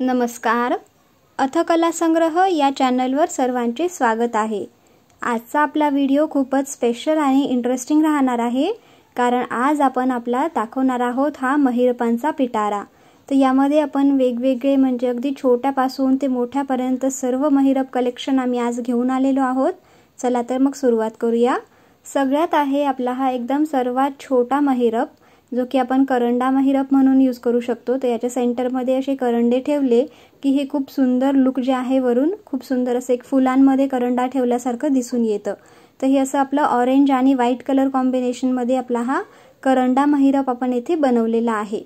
नमस्कार. अथकला संग्रह या चॅनलवर सर्वांचे स्वागत आहे. आजचा आपला व्हिडिओ खूपच स्पेशल आणि इंटरेस्टिंग राहणार आहे, कारण आज आपण आपला दाखवणार आहोत हा महिरपांचा पिटारा. तर यामध्ये आपण वेगवेगळे म्हणजे अगदी छोट्यापासून ते मोठ्यापर्यंत सर्व महिरप कलेक्शन आम्ही आज घेऊन आलेलो आहोत. चला तर मग सुरुवात करूया. सगळ्यात आहे आपला हा एकदम सर्वात छोटा महिरप, जो की आपण करंडा महिरप म्हणून यूज करू शकतो. तर याच्या सेंटरमध्ये असे करंडे ठेवले की हे खूप सुंदर लुक जे आहे वरून खूप सुंदर असं एक फुलांमध्ये करंडा ठेवल्यासारखं दिसून येतं. तर हे असं आपलं ऑरेंज आणि व्हाईट कलर कॉम्बिनेशनमध्ये आपला हा करंडा महिरप आपण येथे बनवलेला आहे.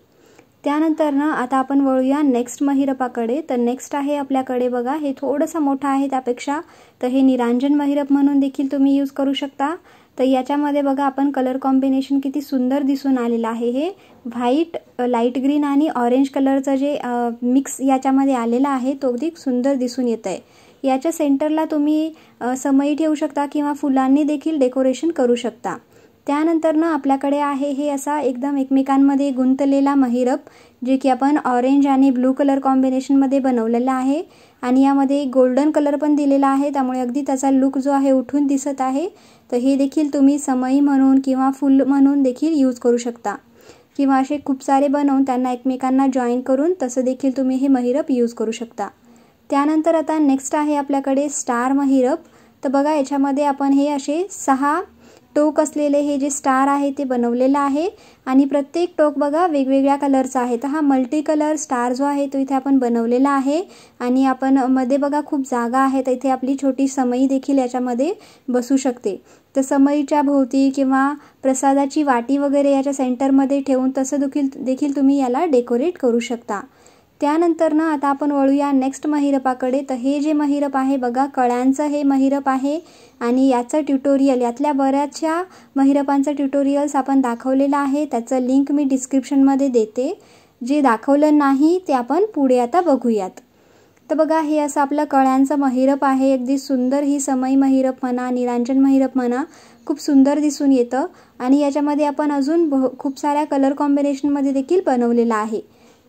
त्यानंतर ना आता आपण वळूया नेक्स्ट महिरपाकडे. तर नेक्स्ट आहे आपल्याकडे बघा, हे थोडंसं मोठं आहे त्यापेक्षा. तर हे निरांजन महिरप म्हणून देखील तुम्ही यूज करू शकता. तर याच्यामध्ये बघा आपण कलर कॉम्बिनेशन किती सुंदर दिसून आलेलं आहे. हे व्हाईट, लाईट ग्रीन आणि ऑरेंज कलरचं जे मिक्स याच्यामध्ये आलेला आहे तो अगदी सुंदर दिसून येत आहे. याच्या सेंटरला तुम्ही समई ठेवू शकता किंवा फुलांनी देखील डेकोरेशन करू शकता. त्यानंतर ना आपल्याकडे आहे हे असा एकदम एकमेकांमध्ये गुंतलेला महिरप, जे की आपण ऑरेंज आणि ब्लू कलर कॉम्बिनेशनमध्ये बनवलेला आहे आणि यामध्ये गोल्डन कलर पण दिलेला आहे, त्यामुळे अगदी त्याचा लुक जो आहे उठून दिसत आहे. तर हे देखील तुम्ही समई म्हणून किंवा फुल म्हणून देखील यूज करू शकता, किंवा असे खूप सारे बनवून त्यांना एकमेकांना जॉईन करून तसं देखील तुम्ही हे महिरप यूज करू शकता. त्यानंतर आता नेक्स्ट आहे आपल्याकडे स्टार महिरप. तर बघा याच्यामध्ये आपण हे असे 6 टोक असलेले हे जे स्टार आहे ते बनवलेलं आहे आणि प्रत्येक टोक बघा वेगवेगळ्या कलरचा आहे. तर हा मल्टी कलर स्टार जो आहे तो इथे आपण बनवलेला आहे आणि आपण मध्ये बघा खूप जागा आहे, तर इथे आपली छोटी समई देखील याच्यामध्ये बसू शकते. तर समईच्या भोवती किंवा प्रसादाची वाटी वगैरे याच्या सेंटरमध्ये ठेवून तसं देखील तुम्ही याला डेकोरेट करू शकता. त्यानंतर ना आता आपण वळूया नेक्स्ट महिरपाकडे. तर हे जे महिरप आहे बघा, कळ्यांचं हे महिरप आहे आणि याचं ट्युटोरियल, यातल्या बऱ्याचशा महिरपांचं ट्युटोरियल्स आपण दाखवलेलं आहे. त्याचं लिंक मी डिस्क्रिप्शनमध्ये देते. जे दाखवलं नाही ते आपण पुढे आता बघूयात. तर बघा हे असं आपलं कळ्यांचं महिरप आहे. अगदी सुंदर ही समई महिरप म्हणा, निरांजन महिरप म्हणा, खूप सुंदर दिसून येतं आणि याच्यामध्ये आपण अजून खूप साऱ्या कलर कॉम्बिनेशनमध्ये देखील बनवलेला आहे.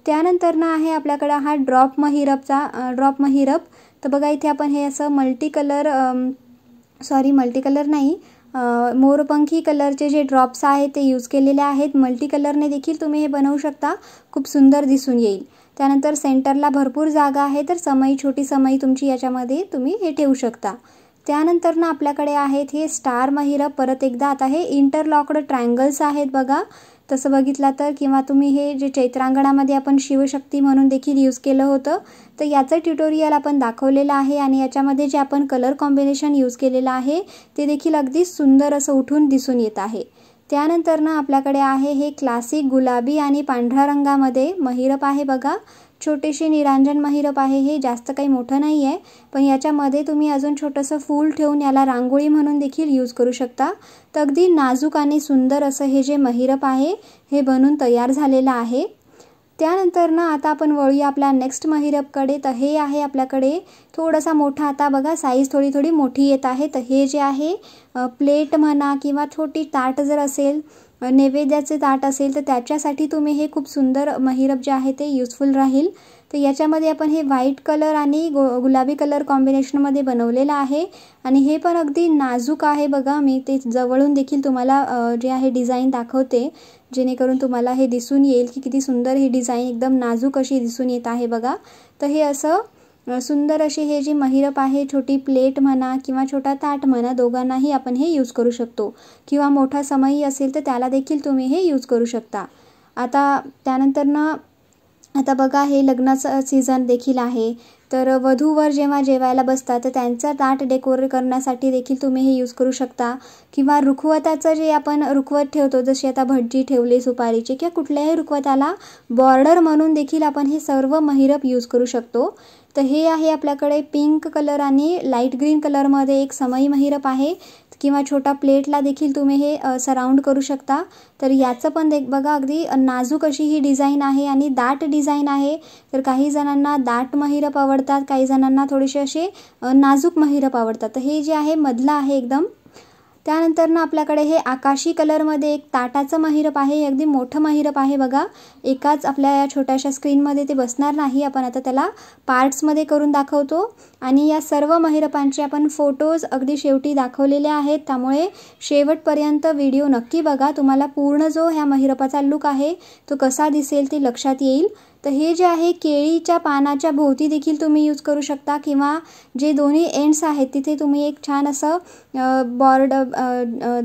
त्यानंतर ना आहे आपल्याकडे हा ड्रॉप महिरप. तर बघा इथे आपण हे असं मल्टी कलर नाही, मोरपंखी कलरचे जे ड्रॉप्स आहेत ते यूज केलेले आहेत. मल्टी कलरने देखील तुम्ही हे बनवू शकता, खूप सुंदर दिसून येईल. त्यानंतर सेंटरला भरपूर जागा आहे, तर समई, छोटी समई तुमची याच्यामध्ये तुम्ही हे ठेवू शकता. त्यानंतर ना आपल्याकडे आहेत हे स्टार महिरप. परत एकदा आता हे इंटरलॉक्ड ट्रायंगल्स आहेत बघा, तसं बघितलं तर, किंवा तुम्ही हे जे चैत्रांगणामध्ये आपण शिवशक्ती म्हणून देखील यूज केलं होतं, तर याचं ट्युटोरियल आपण दाखवलेलं आहे आणि याच्यामध्ये जे आपण कलर कॉम्बिनेशन यूज केलेलं आहे ते देखील अगदी सुंदर असं उठून दिसून येत आहे. त्यानंतर ना आपल्याकडे आहे हे क्लासिक गुलाबी आणि पांढऱ्या रंगामध्ये महिरप आहे बघा. छोटेसे निरांजन महिरप आहे हे, जास्त काही मोठं नाही आहे, पण याच्यामध्ये तुम्ही अजून छोटंसं फूल ठेवून याला रांगोळी म्हणून देखील यूज करू शकता. तर अगदी नाजूक आणि सुंदर असं हे जे महिरप आहे हे बनून तयार झालेलं आहे. त्यानंतर ना आता आपण वळूया आपल्या नेक्स्ट महिरपकडे. तर हे आहे आपल्याकडे थोडासा मोठा, आता बघा साईज थोडी मोठी येत आहे. तर हे जे आहे प्लेट म्हणा किंवा छोटी ताट जर असेल, नैवेद्याचे ताट असेल, तर त्याच्यासाठी तुम्ही हे खूप सुंदर महिरप जे आहे ते युजफुल राहील. तर याच्यामध्ये आपण हे व्हाईट कलर आणि गुलाबी कलर कॉम्बिनेशनमध्ये बनवलेलं आहे आणि हे पण अगदी नाजूक आहे बघा. मी ते जवळून देखील तुम्हाला जे आहे डिझाईन दाखवते, जेणेकरून तुम्हाला हे दिसून येईल की किती सुंदर ही डिझाईन एकदम नाजूक अशी दिसून येत आहे बघा. तर हे असं सुंदर अशी हे जी महिरप आहे, छोटी प्लेट म्हणा किंवा छोटा ताट म्हणा, दोघांनाही आपण हे यूज करू शकतो, किंवा मोठा समई असेल तर त्याला देखील तुम्ही हे यूज करू शकता. आता त्यानंतर ना आता बघा हे लग्नाचं सीझन देखील आहे, तर वधूवर जेव्हा जेवायला बसतात तर त्यांचं ताट डेकोरेट करण्यासाठी देखील तुम्ही हे यूज करू शकता, किंवा रुखवताचं जे आपण रुखवत ठेवतो, जशी आता भटजी ठेवली सुपारीची, किंवा कुठल्याही रुखवताला बॉर्डर म्हणून देखील आपण हे सर्व महिरप यूज करू शकतो. तर हे आहे आपल्याकडे पिंक कलर आणि लाईट ग्रीन कलरमध्ये एक समई महिरप आहे, किंवा छोटा प्लेटला देखील तुम्ही हे सराउंड करू शकता. तर याचं पण बघा अगदी नाजूक अशी ही डिझाईन आहे आणि दाट डिझाईन आहे. तर काही जणांना दाट महिरप आवडतात, काही जणांना थोडेसे असे नाजूक महिरप आवडतात. तर हे जे आहे मधलं आहे एकदम. त्यानंतर ना आपल्याकडे हे आकाशी कलरमध्ये एक ताटाचं महिरप आहे. हे अगदी मोठं महिरप आहे बघा. एकाच आपल्या या छोट्याशा स्क्रीनमध्ये ते बसणार नाही. आपण आता त्याला पार्ट्समध्ये करून दाखवतो आणि या सर्व महिरपांचे आपण फोटोज अगदी शेवटी दाखवलेले आहेत. त्यामुळे शेवटपर्यंत व्हिडिओ नक्की बघा. तुम्हाला पूर्ण जो ह्या महिरपाचा लुक आहे तो कसा दिसेल ते लक्षात येईल. तर हे जे आहे केळीच्या पानाच्या भोवती देखील तुम्ही यूज करू शकता किंवा जे दोन्ही एंड्स आहेत तिथे तुम्ही एक छान असं बॉर्ड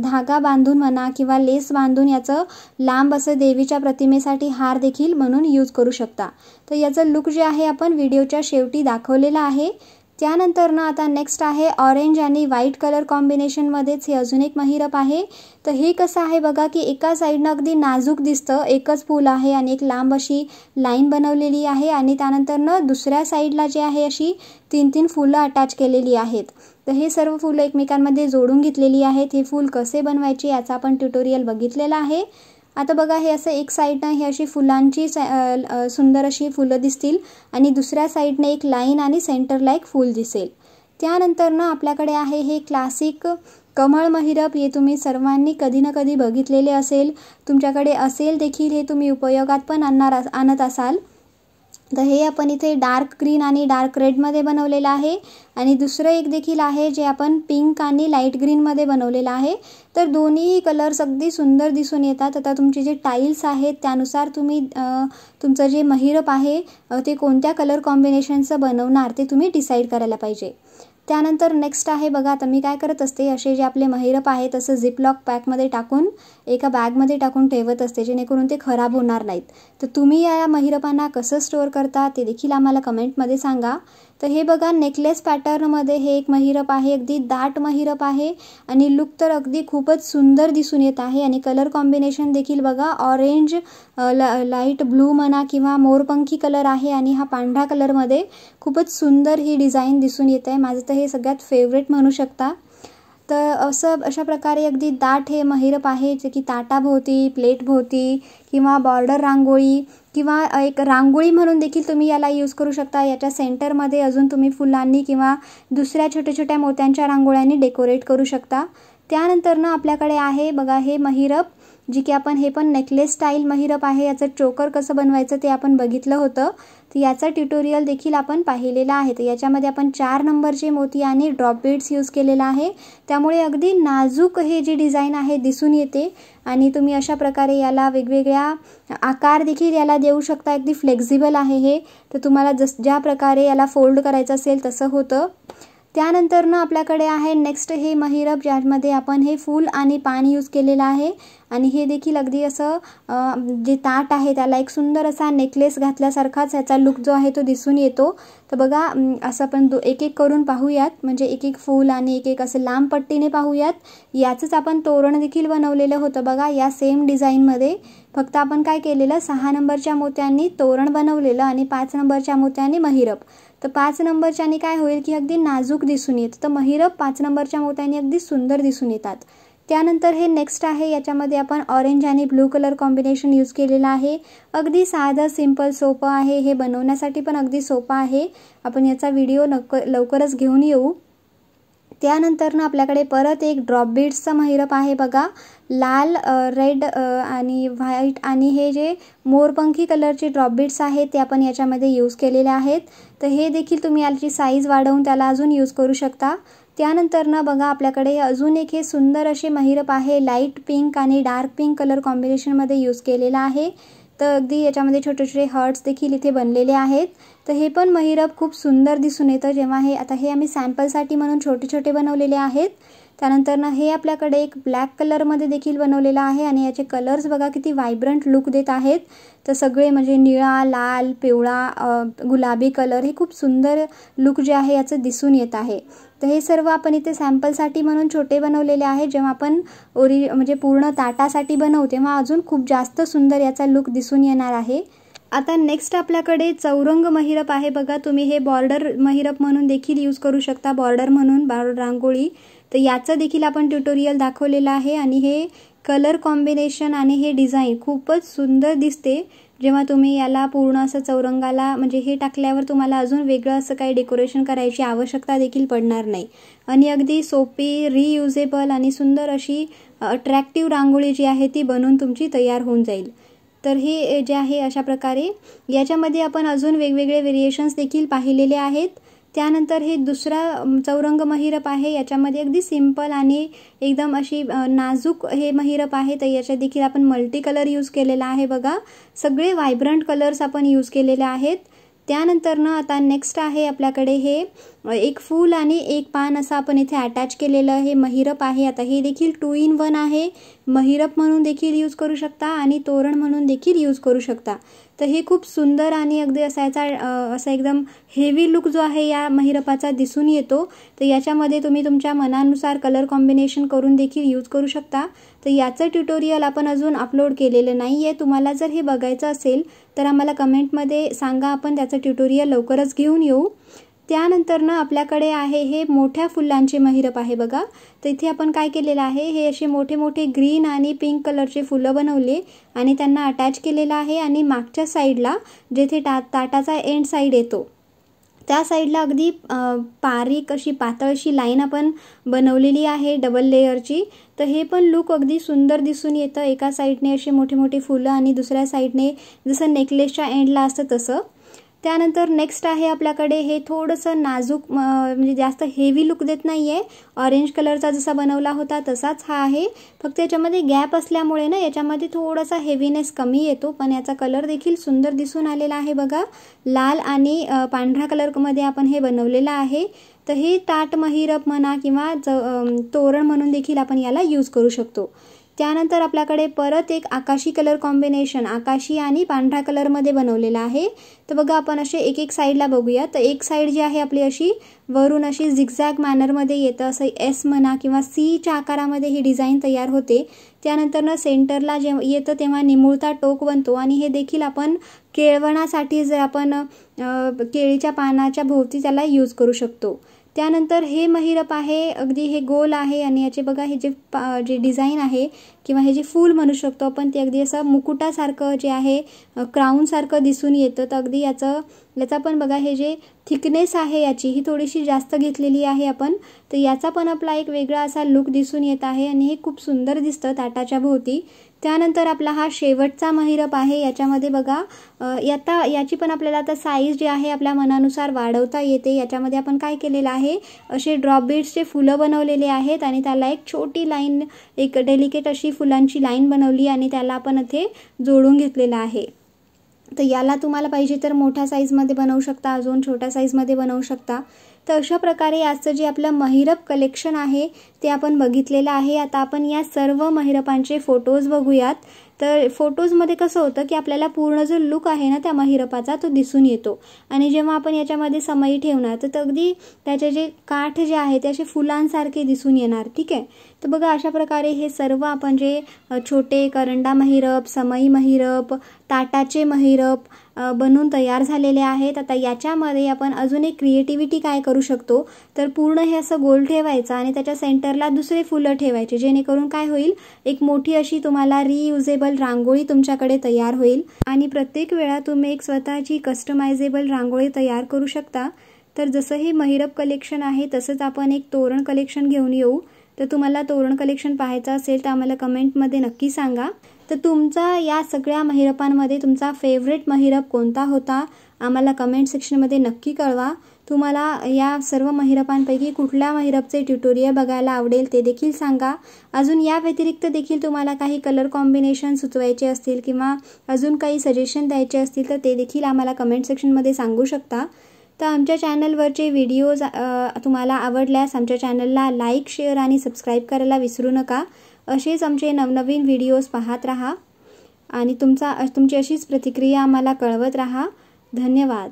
धागा बांधून म्हणा किंवा लेस बांधून याचं लांब असं देवीच्या प्रतिमेसाठी हार देखील म्हणून यूज करू शकता. तर याचं लुक जे आहे आपण व्हिडिओच्या शेवटी दाखवलेला आहे. त्यानंतर ना आता नेक्स्ट आहे ऑरेंज आणि व्हाईट कलर कॉम्बिनेशनमध्येच हे अजून एक महिरप आहे. तर हे कसं आहे बघा की एका साईडनं अगदी नाजूक दिसतं, एकच फूल आहे आणि एक लांब अशी लाईन बनवलेली आहे आणि त्यानंतर ना दुसऱ्या साईडला जे आहे अशी 3-3 फुलं अटॅच केलेली आहेत. तर हे सर्व फुलं एकमेकांमध्ये जोडून घेतलेली आहेत. हे फूल कसे बनवायचे याचा आपण ट्युटोरियल बघितलेला आहे. आता बघा हे असं एक साईडनं ही अशी फुलांची सुंदर अशी फुलं दिसतील आणि दुसऱ्या साईडने एक लाईन आणि सेंटरला एक फूल दिसेल. त्यानंतर ना आपल्याकडे आहे हे क्लासिक कमळ महिरप. हे तुम्ही सर्वांनी कधी ना कधी बघितलेले असेल, तुमच्याकडे असेल देखील, हे तुम्ही उपयोगात पण आणत असाल. तर हे आपण इथे डार्क ग्रीन आणि डार्क रेडमध्ये बनवलेलं आहे आणि दुसरं एक देखील आहे जे आपण पिंक आणि लाईट ग्रीनमध्ये बनवलेलं आहे. तर दोन्हीही कलर्स अगदी सुंदर दिसून येतात. आता तुमचे जे टाईल्स आहेत त्यानुसार तुम्ही तुमचं जे महिरप आहे ते कोणत्या कलर कॉम्बिनेशनचं बनवणार ते तुम्ही डिसाईड करायला पाहिजे. त्यानंतर नेक्स्ट आहे बघा, आता मी काय करत असते, असे जे आपले महिरप आहे तसं झिपलॉक पॅकमध्ये टाकून एका बॅगमध्ये टाकून ठेवत असते जेणेकरून ते खराब होणार नाहीत. तर तुम्ही या महिरपांना कसं स्टोअर करता ते देखील आम्हाला कमेंटमध्ये सांगा. तर हे बघा नेकलेस पॅटर्नमध्ये हे एक महिरप आहे. अगदी दाट महिरप आहे आणि लुक तर अगदी खूपच सुंदर दिसून येत आहे आणि कलर कॉम्बिनेशन देखील बघा ऑरेंज लाईट ब्लू म्हणा किंवा मोरपंखी कलर आहे आणि हा पांढरा कलरमध्ये खूपच सुंदर ही डिझाईन दिसून येत आहे. माझं तर हे सगळ्यात फेवरेट म्हणू शकता. तर अशा प्रकारे अगदी दाट हे महिरप आहे जे की ताटाभोवती, प्लेटभोवती किंवा बॉर्डर रांगोळी किंवा एक रांगोळी म्हणून देखील तुम्ही याला यूज करू शकता. याच्या सेंटरमध्ये अजून तुम्ही फुलांनी किंवा दुसऱ्या छोट्या छोट्या मोत्यांच्या रांगोळ्यांनी डेकोरेट करू शकता. त्यानंतर ना आपल्याकडे आहे बघा हे महिरप जी की आपण हे पण नेकलेस स्टाईल महिरप आहे. याचं चोकर कसं बनवायचं ते आपण बघितलं होतं. तर याचा ट्युटोरियल देखील आपण पाहिलेला आहे. तर याच्यामध्ये आपण 4 नंबरचे मोती आणि ड्रॉप बीड्स यूज केलेला आहे. त्यामुळे अगदी नाजूक हे जी डिझाईन आहे दिसून येते आणि तुम्ही अशा प्रकारे याला वेगवेगळ्या आकार देखील याला देऊ शकता. अगदी फ्लेक्झिबल आहे हे. तर तुम्हाला ज्या प्रकारे याला फोल्ड करायचं असेल तसं होतं. त्यानंतर ना आपल्याकडे आहे नेक्स्ट हे महिरप ज्यामध्ये आपण हे फूल आणि पान यूज केलेलं आहे आणि हे देखील अगदी असं जे ताट आहे त्याला एक सुंदर असा नेकलेस घातल्यासारखाच ह्याचा लुक जो आहे तो दिसून येतो. तर बघा असं आपण एक एक करून पाहूयात, म्हणजे एक एक फूल आणि एक एक असं लांब पट्टीने पाहूयात. याचंच आपण तोरण देखील बनवलेलं होतं बघा या सेम डिझाईनमध्ये. फक्त आपण काय केलेलं 6 नंबरच्या मोत्यांनी तोरण बनवलेलं आणि 5 नंबरच्या मोत्यांनी महिरप. तर 5 नंबरच्यानी काय होईल की अगदी नाजूक दिसून येतं. तर महिरप 5 नंबरच्या मोत्यांनी अगदी सुंदर दिसून येतात. त्यानंतर हे नेक्स्ट आहे. याच्यामध्ये आपण ऑरेंज आणि ब्लू कलर कॉम्बिनेशन यूज केलेलं आहे. अगदी साधं सिंपल सोपं आहे. हे बनवण्यासाठी पण अगदी सोपं आहे. आपण याचा व्हिडिओ लवकरच घेऊन येऊ. त्यानंतर ना आपल्याकडे परत एक ड्रॉप बीड्सचा महिरप आहे बघा. लाल, रेड आणि व्हाईट आणि हे जे मोरपंखी कलरचे ड्रॉप बीड्स आहेत ते आपण याच्यामध्ये यूज केलेले आहेत. तर हे देखील तुम्ही याची साईज वाढवून त्याला अजून यूज करू शकता. त्यानंतर ना बघा आपल्याकडे अजून एक हे सुंदर असे महिरप आहे. लाईट पिंक आणि डार्क पिंक कलर कॉम्बिनेशनमध्ये यूज केलेला आहे. तर अगदी याच्यामध्ये छोटे छोटे हर्ट्स देखील इथे बनलेले आहेत. तर हे पण महिरप खूप सुंदर दिसून येतं जेव्हा हे आता हे आम्ही सॅम्पलसाठी म्हणून छोटे छोटे बनवलेले आहेत. त्यानंतर ना हे आपल्याकडे एक ब्लॅक कलरमध्ये देखील बनवलेलं आहे आणि याचे कलर्स बघा किती व्हायब्रंट लुक देत आहेत. तर सगळे म्हणजे निळा, लाल, पिवळा, गुलाबी कलर हे खूप सुंदर लुक जे आहे याचं दिसून येत आहे. तर हे सर्व आपण इथे सॅम्पलसाठी म्हणून छोटे बनवलेले आहे. जेव्हा आपण म्हणजे पूर्ण ताटासाठी बनवू तेव्हा अजून खूप जास्त सुंदर याचा लुक दिसून येणार आहे. आता नेक्स्ट आपल्याकडे चौरंग महिरप आहे बघा. तुम्ही हे बॉर्डर महिरप म्हणून देखील यूज करू शकता, बॉर्डर म्हणून, बॉर्डर रांगोळी. तर याचं देखील आपण ट्युटोरियल दाखवलेलं आहे आणि हे कलर कॉम्बिनेशन आणि हे डिझाईन खूपच सुंदर दिसते. जेव्हा तुम्ही याला पूर्ण असं चौरंगाला म्हणजे हे टाकल्यावर तुम्हाला अजून वेगळं असं काही डेकोरेशन करायची आवश्यकता देखील पडणार नाही आणि अगदी सोपी रियुजेबल आणि सुंदर अशी अट्रॅक्टिव्ह रांगोळी जी आहे ती बनवून तुमची तयार होऊन जाईल। तर हे जे आहे अशा प्रकारे याच्यामध्ये आपण अजून वेगवेगळे व्हेरिएशन्स देखील पाहिलेले आहेत। त्यानंतर हे दुसरा चौरंग महिरप आहे, याच्यामध्ये अगदी सिंपल आणि एकदम अशी नाजूक हे महिरप आहे। तर याच्यात देखील आपण मल्टी कलर यूज केलेला आहे बघा, सगळे व्हायब्रंट कलर्स आपण यूज केलेले आहेत। त्यानंतर ना आता नेक्स्ट आहे आपल्याकडे हे एक फूल आणि एक पान असं आपण इथे अटॅच केलेलं हे महिरप आहे। आता हे देखील 2 in 1 आहे, महिरप म्हणून देखील यूज करू शकता आणि तोरण म्हणून देखील यूज करू शकता। तर हे खूप सुंदर आणि अगदी असा एकदम हेवी लुक जो आहे या महिरपाचा दिसून येतो। तर याच्यामध्ये तुम्ही तुमच्या मनानुसार कलर कॉम्बिनेशन करून देखील यूज करू शकता। तर याचं ट्युटोरियल आपण अजून अपलोड केलेलं नाहीये, तुम्हाला जर हे बघायचं असेल तर आम्हाला कमेंटमध्ये सांगा, आपण त्याचं ट्युटोरियल लवकरच घेऊन येऊ। त्यानंतर ना आपल्याकडे आहे हे मोठ्या फुलांचे महिरप आहे बघा। तर इथे आपण काय केलेलं आहे, हे असे मोठे मोठे ग्रीन आणि पिंक कलरचे फुलं बनवले आणि त्यांना अटॅच केलेलं आहे आणि मागच्या साईडला जेथे ताटाचा एंड साईड येतो त्या साईडला अगदी बारीक अशी पातळ अशी लाईन आपण बनवलेली आहे डबल लेयरची। तर हे पण लुक अगदी सुंदर दिसून येतं, एका साईडने असे मोठे मोठे फुलं आणि दुसऱ्या साईडने जसं नेकलेसच्या एंडला असतं तसं। त्यानंतर नेक्स्ट आहे आपल्याकडे हे थोडंसं नाजूक म्हणजे जास्त हेवी लुक देत नाहीये, ऑरेंज कलरचा जसा बनवला होता तसाच हा आहे, फक्त याच्यामध्ये गॅप असल्यामुळे ना याच्यामध्ये थोडासा हेवीनेस कमी येतो, पण याचा कलर देखील सुंदर दिसून आलेला आहे बघा। लाल आणि पांढऱ्या कलरमध्ये आपण हे बनवलेलं आहे। तर हे ताट महिरप म्हणा किंवा तोरण म्हणून देखील आपण याला यूज करू शकतो। त्यानंतर आपल्याकडे परत एक आकाशी कलर कॉम्बिनेशन आकाशी आणि पांढऱ्या कलरमध्ये बनवलेला आहे। तर बघा आपण असे एक एक साईडला बघूया। तर एक साईड जी आहे आपली अशी वरून अशी झिगझॅग मॅनरमध्ये येतं, असं एस म्हणा किंवा सीच्या आकारामध्ये ही डिझाईन तयार होते। त्यानंतर ना सेंटरला जे येतं तेव्हा निमुळता टोक बनतो आणि हे देखील आपण केळवणासाठी जर आपण केळीच्या पानाच्या भोवती त्याला यूज करू शकतो। त्यानंतर हे महिरप आहे, अगदी हे गोल आहे आणि याचे बघा हे जे डिझाईन आहे किंवा हे जे फूल म्हणू शकतो आपण ते अगदी असं मुकुटासारखं जे आहे क्राऊन सारखं दिसून येतं। तर अगदी याचा पण बघा हे जे थिकनेस आहे याची ही थोडीशी जास्त घेतलेली आहे आपण। तर याचा पण आपला एक वेगळा असा लुक दिसून येत आहे आणि हे खूप सुंदर दिसतं ताटाच्या भोवती। त्यानंतर आपला हा शेवटचा महिरप आहे, याच्यामध्ये बघा याची पण आपल्याला आता साईज जी आहे आपल्या मनानुसार वाढवता येते। याच्यामध्ये आपण काय केलेलं आहे, असे ड्रॉप बीड्सचे फुलं बनवलेले आहेत आणि त्याला एक छोटी लाईन एक डेलिकेट अशी फुलांची लाईन बनवली आणि त्याला आपण इथे जोडून घेतलेलं आहे। तर याला तुम्हाला पाहिजे तर मोठ्या साईजमध्ये बनवू शकता, अजून छोट्या साईजमध्ये बनवू शकता। तर अशा प्रकारे आजचं जे आपलं महिरप कलेक्शन आहे ते आपण बघितलेलं आहे। आता आपण या सर्व महिरपांचे फोटोज बघूयात। तर फोटोजमध्ये कसं होतं की आपल्याला पूर्ण जो लुक आहे ना त्या महिरपाचा तो दिसून येतो आणि जेव्हा आपण याच्यामध्ये समई ठेवणार तर अगदी त्याचे जे काठ जे आहे ते असे फुलांसारखे दिसून येणार, ठीक आहे। तर बघा अशा प्रकारे हे सर्व आपण जे छोटे करंडा महिरप, समई महिरप, ताटाचे महिरप बनवून तयार झालेले आहेत। आता याच्यामध्ये आपण अजून एक क्रिएटिव्हिटी काय करू शकतो, तर पूर्ण हे असं गोल ठेवायचं आणि त्याच्या सेंटरला दुसरे फुलं ठेवायचे, जेणेकरून काय होईल एक मोठी अशी तुम्हाला रियुजेबल रांगोळी तुमच्याकडे तयार होईल आणि प्रत्येक वेळा तुम्ही एक स्वतःची कस्टमायझेबल रांगोळी तयार करू शकता। तर जसं हे महिरप कलेक्शन आहे तसंच आपण एक तोरण कलेक्शन घेऊन येऊ। तर तुम्हाला तोरण कलेक्शन पाहायचं असेल तर आम्हाला कमेंटमध्ये नक्की सांगा। तर तुमचा या सगळ्या महिरपांमध्ये तुमचा फेवरेट महिरप कोणता होता आम्हाला कमेंट सेक्शनमध्ये नक्की कळवा। तुम्हाला या सर्व महिरपांपैकी कुठल्या महिरपचे ट्युटोरियल बघायला आवडेल ते देखील सांगा। अजून या व्यतिरिक्त देखील तुम्हाला काही कलर कॉम्बिनेशन सुचवायचे असतील किंवा अजून काही सजेशन द्यायचे असतील तर ते देखील आम्हाला कमेंट सेक्शनमध्ये सांगू शकता। तर आमच्या चॅनलवरचे व्हिडिओज तुम्हाला आवडल्यास आमच्या चॅनलला लाईक, शेअर आणि सबस्क्राईब करायला विसरू नका। असेच आमचे नवनवीन व्हिडिओज पाहत राहा आणि तुमची अशीच प्रतिक्रिया आम्हाला कळवत राहा। धन्यवाद।